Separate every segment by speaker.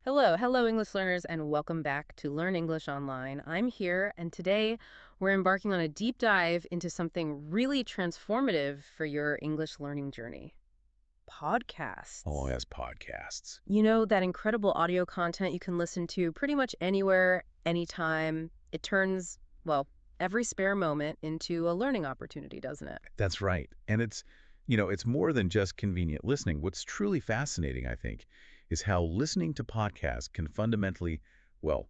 Speaker 1: Hello, English learners, and welcome back to Learn English Online. I'm here, and today we're embarking on a deep dive into something really transformative for your English learning journey. Podcasts.
Speaker 2: Oh, yes, podcasts.
Speaker 1: You know, that incredible audio content you can listen to pretty much anywhere, anytime. It turns, well, every spare moment into a learning opportunity, doesn't it?
Speaker 2: That's right. And it's more than just convenient listening. What's truly fascinating, I think, is how listening to podcasts can fundamentally, well,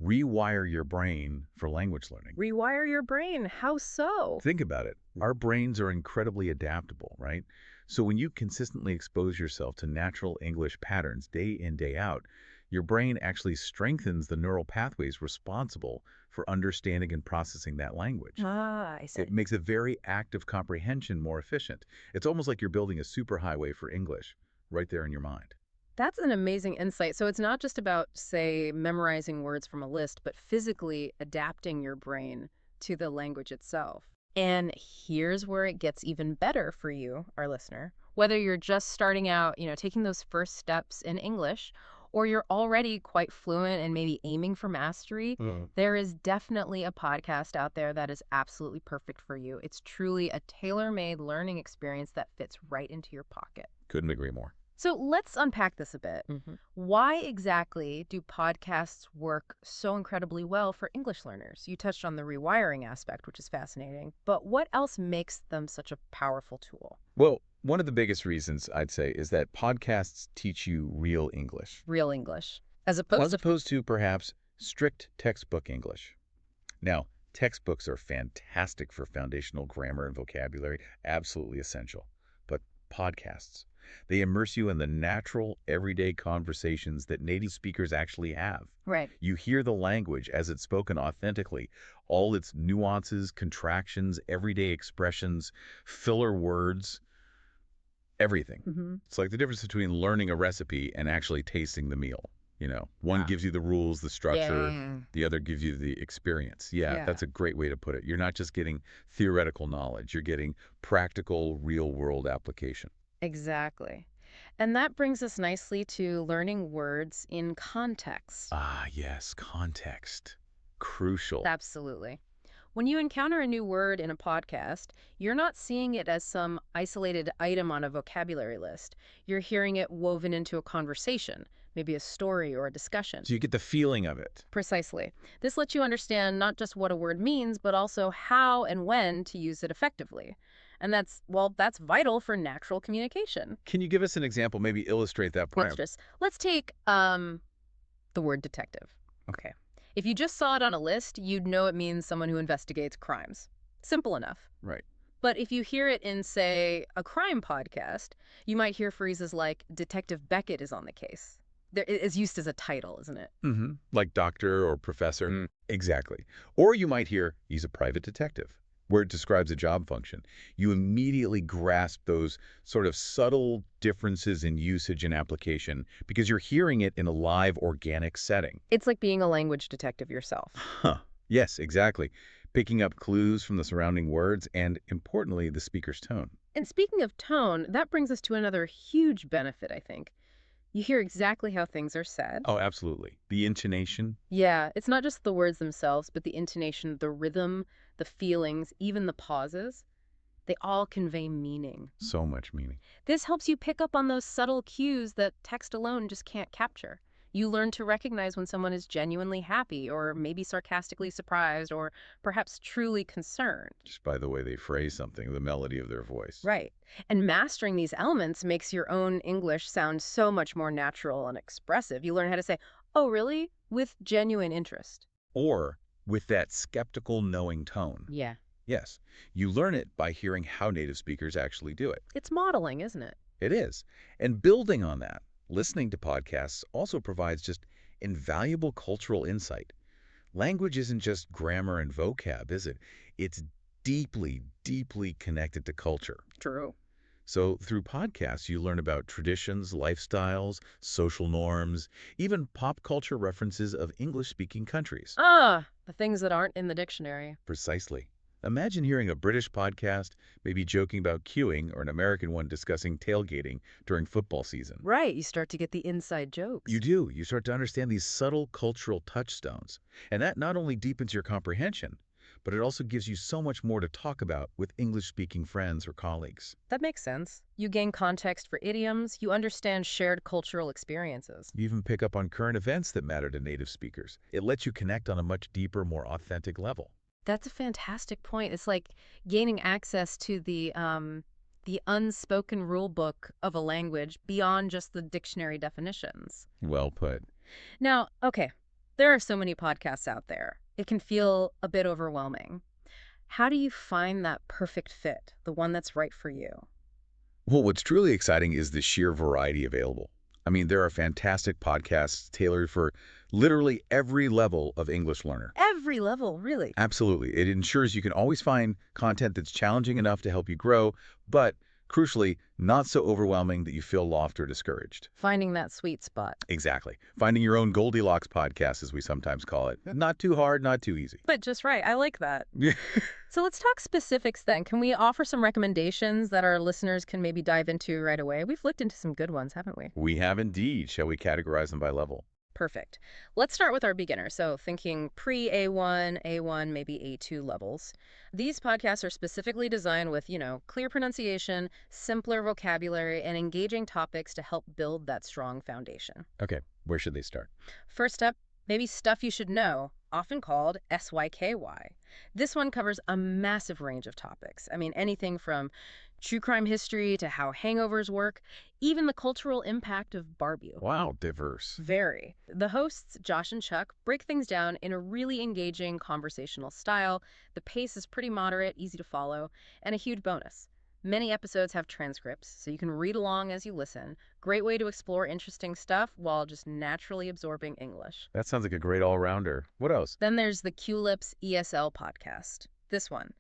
Speaker 2: rewire your brain for language learning.
Speaker 1: Rewire your brain. How so?
Speaker 2: Think about it. Our brains are incredibly adaptable, right? So when you consistently expose yourself to natural English patterns day in, day out, your brain actually strengthens the neural pathways responsible for understanding and processing that language.
Speaker 1: I see.
Speaker 2: It makes a very active comprehension more efficient. It's almost like you're building a superhighway for English right there in your mind.
Speaker 1: That's an amazing insight. So it's not just about, say, memorizing words from a list, but physically adapting your brain to the language itself. And here's where it gets even better for you, our listener. Whether you're just starting out, taking those first steps in English, or you're already quite fluent and maybe aiming for mastery, there is definitely a podcast out there that is absolutely perfect for you. It's truly a tailor-made learning experience that fits right into your pocket.
Speaker 2: Couldn't agree more.
Speaker 1: So let's unpack this a bit. Why exactly do podcasts work so incredibly well for English learners? You touched on the rewiring aspect, which is fascinating, but what else makes them such a powerful tool?
Speaker 2: Well, one of the biggest reasons, I'd say, is that podcasts teach you real English,
Speaker 1: Real English, as
Speaker 2: as
Speaker 1: opposed to...
Speaker 2: opposed to perhaps strict textbook English. Now, textbooks are fantastic for foundational grammar and vocabulary, absolutely essential. But podcasts, they immerse you in the natural, everyday conversations that native speakers actually have.
Speaker 1: Right.
Speaker 2: You hear the language as it's spoken authentically, all its nuances, contractions, everyday expressions, filler words, everything. It's like the difference between learning a recipe and actually tasting the meal. One gives you the rules, the structure, the other gives you the experience.
Speaker 1: Yeah.
Speaker 2: That's a great way to put it. You're not just getting theoretical knowledge, you're getting practical, real-world application.
Speaker 1: Exactly. And that brings us nicely to learning words in context.
Speaker 2: Ah, yes, context. Crucial.
Speaker 1: Absolutely. When you encounter a new word in a podcast, you're not seeing it as some isolated item on a vocabulary list. You're hearing it woven into a conversation, maybe a story or a discussion.
Speaker 2: So you get the feeling of it.
Speaker 1: Precisely. This lets you understand not just what a word means, but also how and when to use it effectively. And that's vital for natural communication.
Speaker 2: Can you give us an example, maybe illustrate that point?
Speaker 1: Let's take the word detective. Okay. If you just saw it on a list, you'd know it means someone who investigates crimes. Simple enough.
Speaker 2: Right.
Speaker 1: But if you hear it in, say, a crime podcast, you might hear phrases like Detective Beckett is on the case. It's used as a title, isn't it?
Speaker 2: Like doctor or professor. Exactly. Or you might hear, he's a private detective, where it describes a job function. You immediately grasp those sort of subtle differences in usage and application because you're hearing it in a live, organic setting.
Speaker 1: It's like being a language detective yourself.
Speaker 2: Yes, exactly. Picking up clues from the surrounding words and, importantly, the speaker's tone.
Speaker 1: And speaking of tone, that brings us to another huge benefit, I think. You hear exactly how things are said.
Speaker 2: Oh, absolutely. The intonation.
Speaker 1: Yeah, it's not just the words themselves, but the intonation, the rhythm, the feelings, even the pauses. They all convey meaning.
Speaker 2: So much meaning.
Speaker 1: This helps you pick up on those subtle cues that text alone just can't capture. You learn to recognize when someone is genuinely happy or maybe sarcastically surprised or perhaps truly concerned.
Speaker 2: Just by the way they phrase something, the melody of their voice.
Speaker 1: Right. And mastering these elements makes your own English sound so much more natural and expressive. You learn how to say, "Oh, really?" with genuine interest.
Speaker 2: Or with that skeptical, knowing tone.
Speaker 1: Yeah.
Speaker 2: Yes, you learn it by hearing how native speakers actually do it.
Speaker 1: It's modeling, isn't it?
Speaker 2: It is. And building on that, listening to podcasts also provides just invaluable cultural insight. Language isn't just grammar and vocab, is it? It's deeply, deeply connected to culture.
Speaker 1: True.
Speaker 2: So through podcasts, you learn about traditions, lifestyles, social norms, even pop culture references of English-speaking countries.
Speaker 1: The things that aren't in the dictionary.
Speaker 2: Precisely. Imagine hearing a British podcast, maybe joking about queuing, or an American one discussing tailgating during football season.
Speaker 1: Right, you start to get the inside
Speaker 2: You
Speaker 1: jokes.
Speaker 2: do. You start to understand these subtle cultural touchstones. And that not only deepens your comprehension, but it also gives you so much more to talk about with English-speaking friends or colleagues.
Speaker 1: That makes sense. You gain context for idioms, you understand shared cultural experiences.
Speaker 2: You even pick up on current events that matter to native speakers. It lets you connect on a much deeper, more authentic level.
Speaker 1: That's a fantastic point. It's like gaining access to the unspoken rule book of a language beyond just the dictionary definitions.
Speaker 2: Well put.
Speaker 1: Now, okay, there are so many podcasts out there. It can feel a bit overwhelming. How do you find that perfect fit, the one that's right for you?
Speaker 2: Well, what's truly exciting is the sheer variety available. I mean, there are fantastic podcasts tailored for literally every level of English learner.
Speaker 1: Every level, really.
Speaker 2: Absolutely. It ensures you can always find content that's challenging enough to help you grow, but crucially, not so overwhelming that you feel lost or discouraged.
Speaker 1: Finding that sweet spot.
Speaker 2: Exactly. Finding your own Goldilocks podcast, as we sometimes call it. Not too hard, not too easy.
Speaker 1: But just right. I like that. So let's talk specifics then. Can we offer some recommendations that our listeners can maybe dive into right away? We've looked into some good ones, haven't we?
Speaker 2: We have indeed. Shall we categorize them by level?
Speaker 1: Perfect. Let's start with our beginner. So thinking pre-A1, A1, maybe A2 levels. These podcasts are specifically designed with, clear pronunciation, simpler vocabulary, and engaging topics to help build that strong foundation.
Speaker 2: Okay, where should they start?
Speaker 1: First up, maybe Stuff You Should Know, often called SYKY. This one covers a massive range of topics. I mean, anything from true crime history to how hangovers work, even the cultural impact of barbecue.
Speaker 2: Wow, diverse.
Speaker 1: Very. The hosts, Josh and Chuck, break things down in a really engaging conversational style. The pace is pretty moderate, easy to follow, and a huge bonus. Many episodes have transcripts, so you can read along as you listen. Great way to explore interesting stuff while just naturally absorbing English.
Speaker 2: That sounds like a great all-rounder. What else?
Speaker 1: Then there's the QLIPS ESL podcast. This one.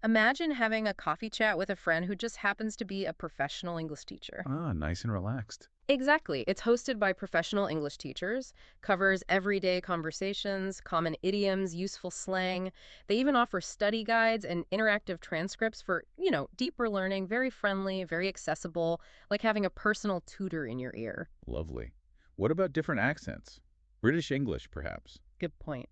Speaker 1: Imagine having a coffee chat with a friend who just happens to be a professional English teacher.
Speaker 2: Ah, nice and relaxed.
Speaker 1: Exactly. It's hosted by professional English teachers, covers everyday conversations, common idioms, useful slang. They even offer study guides and interactive transcripts for, deeper learning, very friendly, very accessible, like having a personal tutor in your ear.
Speaker 2: Lovely. What about different accents? British English, perhaps?
Speaker 1: Good point.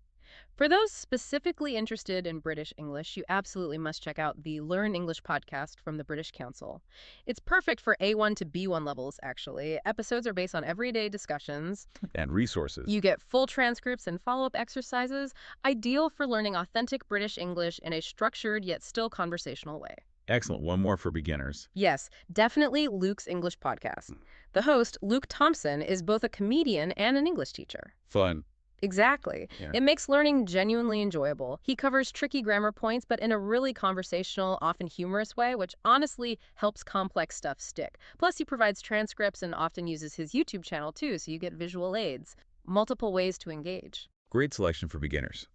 Speaker 1: For those specifically interested in British English, you absolutely must check out the Learn English podcast from the British Council. It's perfect for A1 to B1 levels, actually. Episodes are based on everyday discussions.
Speaker 2: And resources.
Speaker 1: You get full transcripts and follow-up exercises, ideal for learning authentic British English in a structured yet still conversational way.
Speaker 2: Excellent. One more for beginners.
Speaker 1: Yes, definitely Luke's English podcast. The host, Luke Thompson, is both a comedian and an English teacher.
Speaker 2: Fun.
Speaker 1: Exactly.
Speaker 2: Yeah.
Speaker 1: It makes learning genuinely enjoyable. He covers tricky grammar points, but in a really conversational, often humorous way, which honestly helps complex stuff stick. Plus, he provides transcripts and often uses his YouTube channel too, so you get visual aids. Multiple ways to engage.
Speaker 2: Great selection for beginners.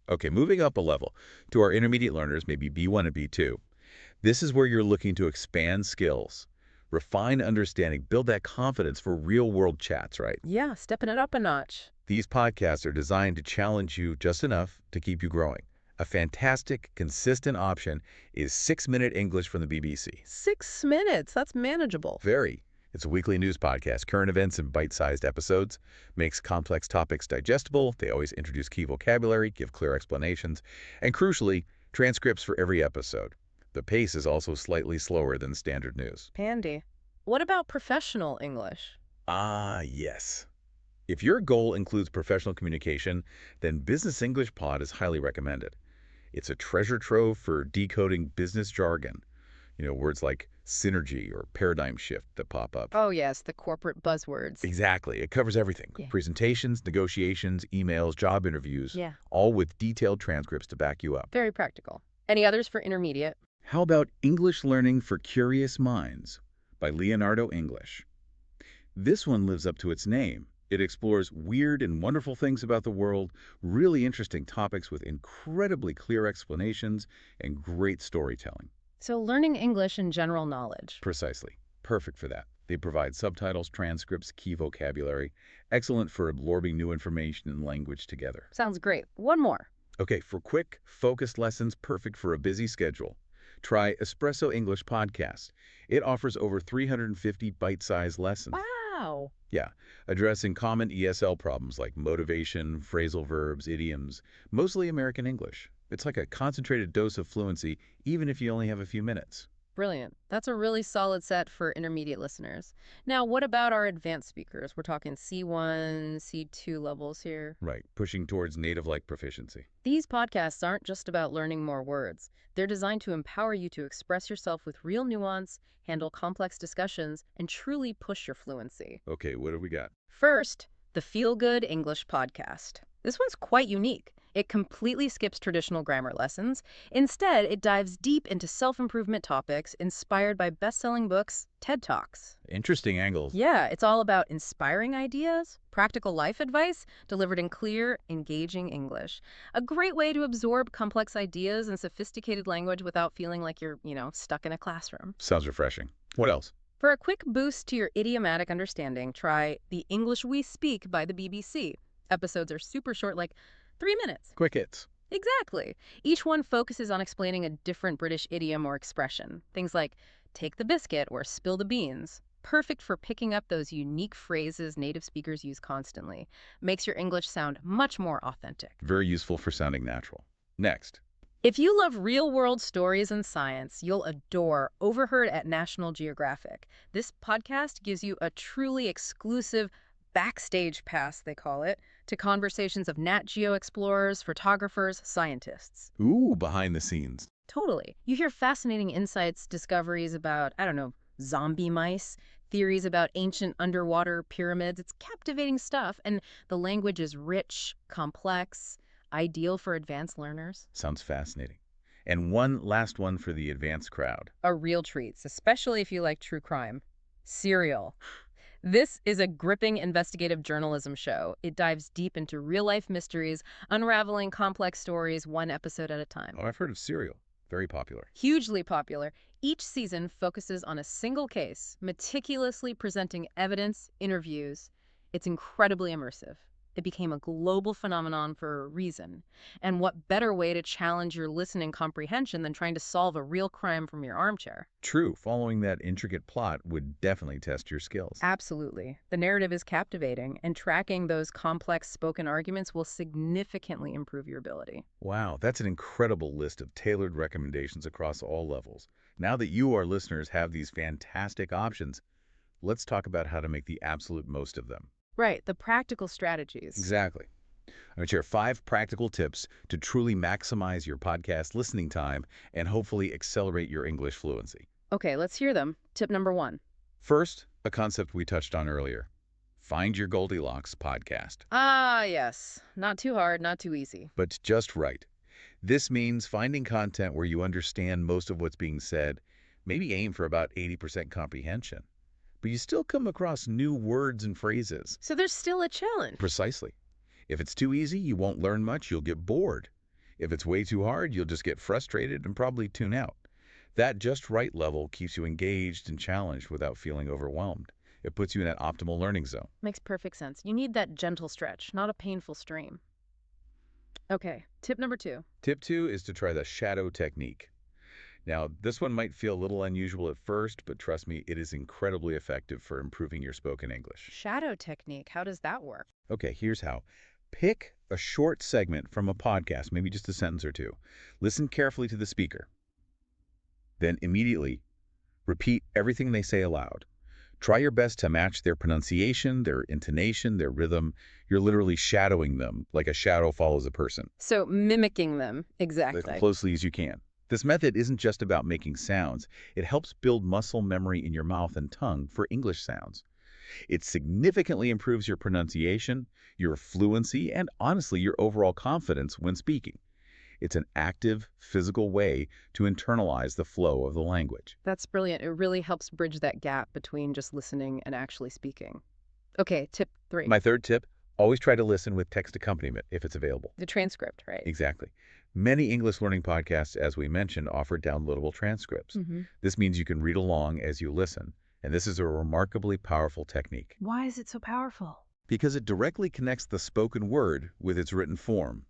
Speaker 2: Okay, moving up a level to our intermediate learners, maybe B1 and B2. This is where you're looking to expand skills, refine understanding, build that confidence for real-world chats, right?
Speaker 1: Yeah, stepping it up a notch.
Speaker 2: These podcasts are designed to challenge you just enough to keep you growing. A fantastic, consistent option is 6-Minute English from the BBC.
Speaker 1: 6 minutes, that's manageable.
Speaker 2: Very. It's a weekly news podcast, current events in bite-sized episodes, makes complex topics digestible, they always introduce key vocabulary, give clear explanations, and crucially, transcripts for every episode. The pace is also slightly slower than standard news.
Speaker 1: Handy. What about professional English?
Speaker 2: Ah, yes. If your goal includes professional communication, then Business English Pod is highly recommended. It's a treasure trove for decoding business jargon. Words like synergy or paradigm shift that pop up.
Speaker 1: Oh, yes, the corporate buzzwords.
Speaker 2: Exactly. It covers everything.
Speaker 1: Yeah.
Speaker 2: Presentations, negotiations, emails, job interviews,
Speaker 1: Yeah.
Speaker 2: all with detailed transcripts to back you up.
Speaker 1: Very practical. Any others for intermediate?
Speaker 2: How about English Learning for Curious Minds by Leonardo English? This one lives up to its name. It explores weird and wonderful things about the world, really interesting topics with incredibly clear explanations and great storytelling.
Speaker 1: So learning English and general knowledge.
Speaker 2: Precisely. Perfect for that. They provide subtitles, transcripts, key vocabulary. Excellent for absorbing new information and language together.
Speaker 1: Sounds great. One more.
Speaker 2: Okay, for quick, focused lessons perfect for a busy schedule, try Espresso English Podcast. It offers over 350 bite-sized lessons.
Speaker 1: Wow.
Speaker 2: Yeah, addressing common ESL problems like motivation, phrasal verbs, idioms, mostly American English. It's like a concentrated dose of fluency, even if you only have a few minutes.
Speaker 1: Brilliant. That's a really solid set for intermediate listeners. Now, what about our advanced speakers? We're talking C1, C2 levels here.
Speaker 2: Right, pushing towards native-like proficiency.
Speaker 1: These podcasts aren't just about learning more words. They're designed to empower you to express yourself with real nuance, handle complex discussions, and truly push your fluency.
Speaker 2: Okay, what do we got?
Speaker 1: First, the Feel Good English Podcast. This one's quite unique. It completely skips traditional grammar lessons. Instead, it dives deep into self-improvement topics inspired by best-selling books, TED Talks.
Speaker 2: Interesting angles.
Speaker 1: Yeah, it's all about inspiring ideas, practical life advice, delivered in clear, engaging English. A great way to absorb complex ideas and sophisticated language without feeling like you're, stuck in a classroom.
Speaker 2: Sounds refreshing. What else?
Speaker 1: For a quick boost to your idiomatic understanding, try The English We Speak by the BBC. Episodes are super short, like 3 minutes.
Speaker 2: Quick hits.
Speaker 1: Exactly. Each one focuses on explaining a different British idiom or expression. Things like take the biscuit or spill the beans. Perfect for picking up those unique phrases native speakers use constantly. Makes your English sound much more authentic.
Speaker 2: Very useful for sounding natural. Next.
Speaker 1: If you love real-world stories and science, you'll adore Overheard at National Geographic. This podcast gives you a truly exclusive backstage pass, they call it, to conversations of Nat Geo explorers, photographers, scientists.
Speaker 2: Ooh, behind the scenes.
Speaker 1: Totally. You hear fascinating insights, discoveries about, zombie mice, theories about ancient underwater pyramids. It's captivating stuff, and the language is rich, complex, ideal for advanced learners.
Speaker 2: Sounds fascinating. And one last one for the advanced crowd.
Speaker 1: A real treat, especially if you like true crime. Serial. This is a gripping investigative journalism show. It dives deep into real-life mysteries, unraveling complex stories one episode at a time.
Speaker 2: Oh, I've heard of Serial. Very popular.
Speaker 1: Hugely popular, each season focuses on a single case, meticulously presenting evidence, interviews. It's incredibly immersive. It became a global phenomenon for a reason. And what better way to challenge your listening comprehension than trying to solve a real crime from your armchair?
Speaker 2: True, following that intricate plot would definitely test your skills.
Speaker 1: Absolutely. The narrative is captivating, and tracking those complex spoken arguments will significantly improve your ability.
Speaker 2: Wow, that's an incredible list of tailored recommendations across all levels. Now that you, our listeners, have these fantastic options, let's talk about how to make the absolute most of them.
Speaker 1: Right, the practical strategies.
Speaker 2: Exactly. I'm going to share 5 practical tips to truly maximize your podcast listening time and hopefully accelerate your English fluency.
Speaker 1: Okay, let's hear them. Tip number 1.
Speaker 2: First, a concept we touched on earlier. Find your Goldilocks podcast.
Speaker 1: Ah, yes. Not too hard, not too easy.
Speaker 2: But just right. This means finding content where you understand most of what's being said, maybe aim for about 80% comprehension. But you still come across new words and phrases.
Speaker 1: So there's still a challenge.
Speaker 2: Precisely. If it's too easy, you won't learn much, you'll get bored. If it's way too hard, you'll just get frustrated and probably tune out. That just right level keeps you engaged and challenged without feeling overwhelmed. It puts you in that optimal learning zone.
Speaker 1: Makes perfect sense. You need that gentle stretch, not a painful stream. Okay, tip number 2.
Speaker 2: Tip 2 is to try the shadow technique. Now, this one might feel a little unusual at first, but trust me, it is incredibly effective for improving your spoken English.
Speaker 1: Shadow technique, how does that work?
Speaker 2: Okay, here's how. Pick a short segment from a podcast, maybe just a sentence or two. Listen carefully to the speaker. Then immediately repeat everything they say aloud. Try your best to match their pronunciation, their intonation, their rhythm. You're literally shadowing them like a shadow follows a person.
Speaker 1: So mimicking them, exactly.
Speaker 2: As closely as you can. This method isn't just about making sounds. It helps build muscle memory in your mouth and tongue for English sounds. It significantly improves your pronunciation, your fluency, and honestly, your overall confidence when speaking. It's an active, physical way to internalize the flow of the language.
Speaker 1: That's brilliant. It really helps bridge that gap between just listening and actually speaking. Okay, tip 3.
Speaker 2: My third tip, always try to listen with text accompaniment if it's available.
Speaker 1: The transcript, right?
Speaker 2: Exactly. Many English learning podcasts, as we mentioned, offer downloadable transcripts. This means you can read along as you listen, and this is a remarkably powerful technique.
Speaker 1: Why is it so powerful?
Speaker 2: Because it directly connects the spoken word with its written form.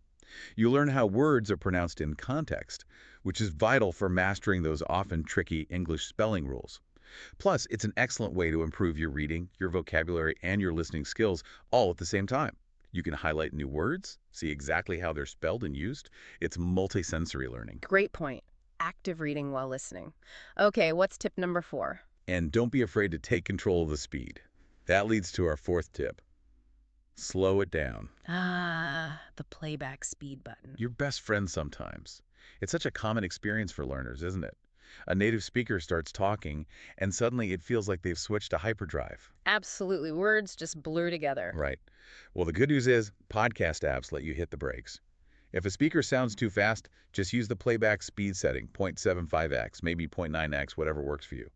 Speaker 2: You learn how words are pronounced in context, which is vital for mastering those often tricky English spelling rules. Plus, it's an excellent way to improve your reading, your vocabulary, and your listening skills all at the same time. You can highlight new words, see exactly how they're spelled and used. It's multisensory learning.
Speaker 1: Great point. Active reading while listening. Okay, what's tip number 4?
Speaker 2: And don't be afraid to take control of the speed. That leads to our fourth tip. Slow it down.
Speaker 1: Ah, the playback speed button.
Speaker 2: Your best friend sometimes. It's such a common experience for learners, isn't it? A native speaker starts talking, and suddenly it feels like they've switched to hyperdrive.
Speaker 1: Absolutely. Words just blur together.
Speaker 2: Right. Well, the good news is podcast apps let you hit the brakes. If a speaker sounds too fast, just use the playback speed setting, 0.75x, maybe 0.9x, whatever works for you.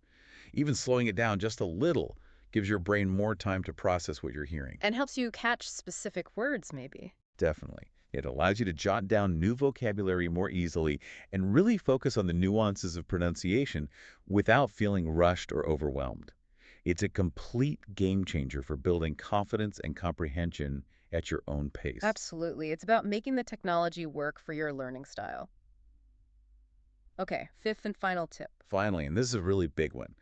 Speaker 2: Even slowing it down just a little gives your brain more time to process what you're hearing.
Speaker 1: And helps you catch specific words, maybe.
Speaker 2: Definitely. It allows you to jot down new vocabulary more easily and really focus on the nuances of pronunciation without feeling rushed or overwhelmed. It's a complete game changer for building confidence and comprehension at your own pace.
Speaker 1: Absolutely. It's about making the technology work for your learning style. Okay, 5th and final tip.
Speaker 2: Finally, and this is a really big one,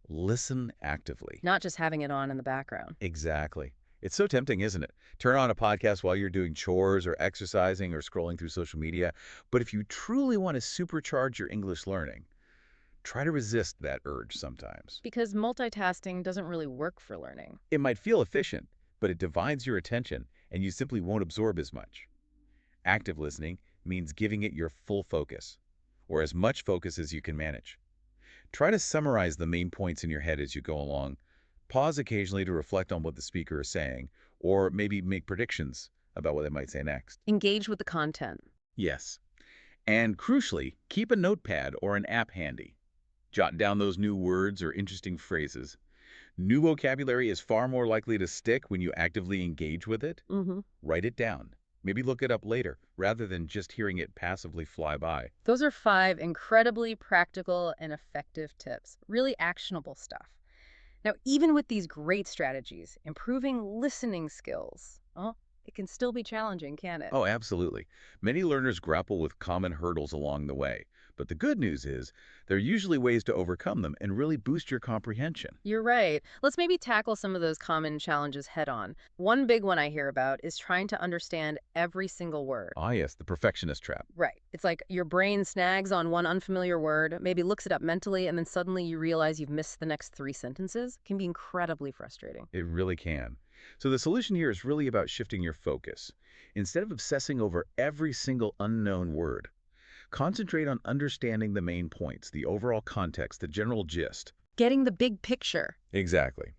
Speaker 2: listen actively.
Speaker 1: Not just having it on in the background.
Speaker 2: Exactly. It's so tempting, isn't it? Turn on a podcast while you're doing chores or exercising or scrolling through social media. But if you truly want to supercharge your English learning, try to resist that urge sometimes.
Speaker 1: Because multitasking doesn't really work for learning.
Speaker 2: It might feel efficient, but it divides your attention and you simply won't absorb as much. Active listening means giving it your full focus, or as much focus as you can manage. Try to summarize the main points in your head as you go along. Pause occasionally to reflect on what the speaker is saying, or maybe make predictions about what they might say next.
Speaker 1: Engage with the content.
Speaker 2: Yes. And crucially, keep a notepad or an app handy. Jot down those new words or interesting phrases. New vocabulary is far more likely to stick when you actively engage with it. Write it down. Maybe look it up later, rather than just hearing it passively fly by.
Speaker 1: Those are 5 incredibly practical and effective tips. Really actionable stuff. Now, even with these great strategies, improving listening skills, well, it can still be challenging, can't it?
Speaker 2: Oh, absolutely. Many learners grapple with common hurdles along the way. But the good news is, there are usually ways to overcome them and really boost your comprehension.
Speaker 1: You're right. Let's maybe tackle some of those common challenges head on. One big one I hear about is trying to understand every single word.
Speaker 2: Ah, yes, the perfectionist trap.
Speaker 1: Right. It's like your brain snags on one unfamiliar word, maybe looks it up mentally, and then suddenly you realize you've missed the next 3 sentences. It can be incredibly frustrating.
Speaker 2: It really can. So the solution here is really about shifting your focus. Instead of obsessing over every single unknown word, concentrate on understanding the main points, the overall context, the general gist.
Speaker 1: Getting the big picture.
Speaker 2: Exactly.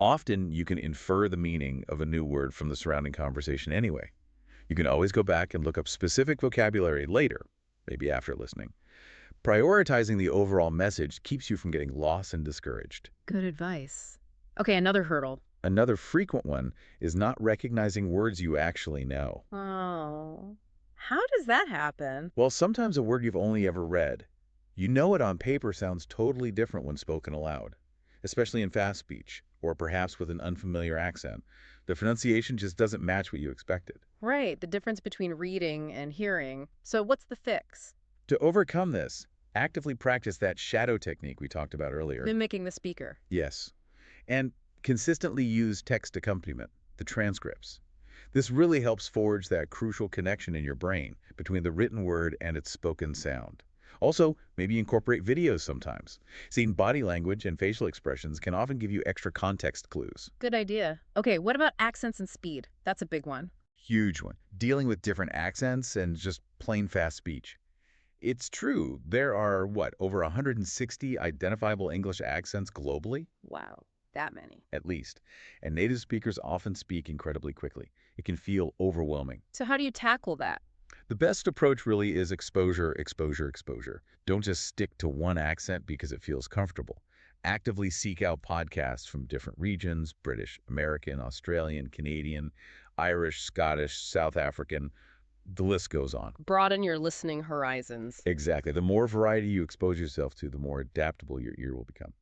Speaker 2: Often, you can infer the meaning of a new word from the surrounding conversation anyway. You can always go back and look up specific vocabulary later, maybe after listening. Prioritizing the overall message keeps you from getting lost and discouraged.
Speaker 1: Good advice. Okay, another hurdle.
Speaker 2: Another frequent one is not recognizing words you actually know.
Speaker 1: Oh, how does that happen?
Speaker 2: Well, sometimes a word you've only ever read, you know it on paper sounds totally different when spoken aloud, especially in fast speech, or perhaps with an unfamiliar accent. The pronunciation just doesn't match what you expected.
Speaker 1: Right, the difference between reading and hearing. So what's the fix?
Speaker 2: To overcome this, actively practice that shadow technique we talked about earlier.
Speaker 1: Mimicking the speaker.
Speaker 2: Yes. And consistently use text accompaniment, the transcripts. This really helps forge that crucial connection in your brain between the written word and its spoken sound. Also, maybe incorporate videos sometimes. Seeing body language and facial expressions can often give you extra context clues.
Speaker 1: Good idea. Okay, what about accents and speed? That's a big one.
Speaker 2: Huge one. Dealing with different accents and just plain fast speech. It's true, there are, over 160 identifiable English accents globally?
Speaker 1: Wow, that many.
Speaker 2: At least. And native speakers often speak incredibly quickly. It can feel overwhelming.
Speaker 1: So how do you tackle that?
Speaker 2: The best approach really is exposure, exposure, exposure. Don't just stick to one accent because it feels comfortable. Actively seek out podcasts from different regions, British, American, Australian, Canadian, Irish, Scottish, South African. The list goes on.
Speaker 1: Broaden your listening horizons.
Speaker 2: Exactly. The more variety you expose yourself to, the more adaptable your ear will become.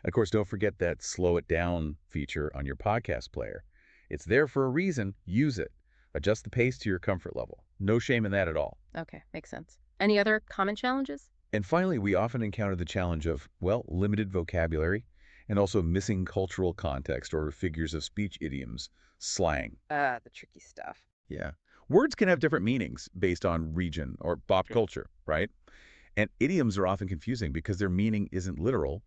Speaker 2: Of course, don't forget that slow it down feature on your podcast player. It's there for a reason. Use it. Adjust the pace to your comfort level. No shame in that at all.
Speaker 1: Okay, makes sense. Any other common challenges?
Speaker 2: And finally, we often encounter the challenge of, well, limited vocabulary and also missing cultural context or figures of speech idioms, slang.
Speaker 1: The tricky stuff.
Speaker 2: Yeah. Words can have different meanings based on region or pop culture, right? And idioms are often confusing because their meaning isn't literal.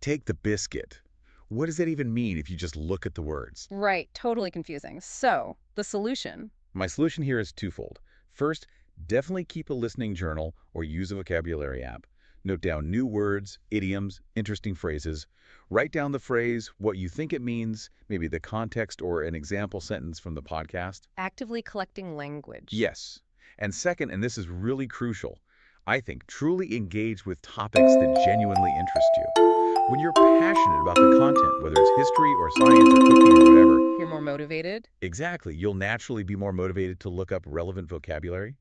Speaker 2: Take the biscuit. What does that even mean if you just look at the words?
Speaker 1: Right, totally confusing. So, the solution.
Speaker 2: My solution here is twofold. First, definitely keep a listening journal or use a vocabulary app. Note down new words, idioms, interesting phrases. Write down the phrase, what you think it means, maybe the context or an example sentence from the podcast.
Speaker 1: Actively collecting language.
Speaker 2: Yes. And second, and this is really crucial, I think truly engage with topics that genuinely interest you. When you're passionate about the content, whether it's history or science or cooking or whatever,
Speaker 1: You're more motivated.
Speaker 2: exactly, you'll naturally be more motivated to look up relevant vocabulary,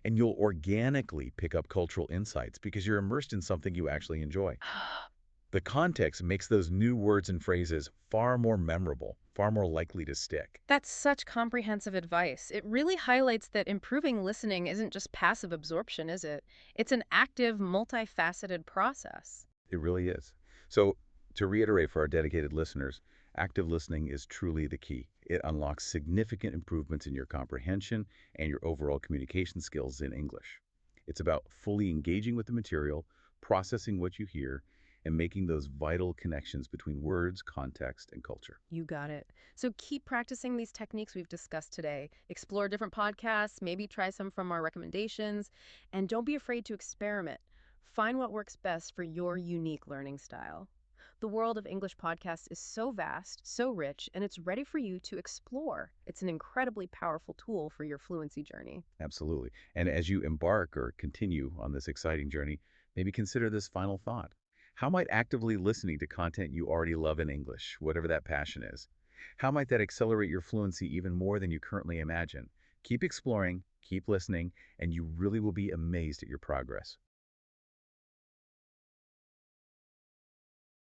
Speaker 2: and you'll organically pick up cultural insights because you're immersed in something you actually enjoy. The context makes those new words and phrases far more memorable, far more likely to stick.
Speaker 1: That's such comprehensive advice. It really highlights that improving listening isn't just passive absorption, is it? It's an active, multifaceted process.
Speaker 2: It really is. So, to reiterate for our dedicated listeners, active listening is truly the key. It unlocks significant improvements in your comprehension and your overall communication skills in English. It's about fully engaging with the material, processing what you hear, and making those vital connections between words, context, and culture.
Speaker 1: You got it. So keep practicing these techniques we've discussed today. Explore different podcasts, maybe try some from our recommendations, and don't be afraid to experiment. Find what works best for your unique learning style. The world of English podcasts is so vast, so rich, and it's ready for you to explore. It's an incredibly powerful tool for your fluency journey.
Speaker 2: Absolutely. And as you embark or continue on this exciting journey, maybe consider this final thought. How might actively listening to content you already love in English, whatever that passion is, how might that accelerate your fluency even more than you currently imagine? Keep exploring, keep listening, and you really will be amazed at your progress.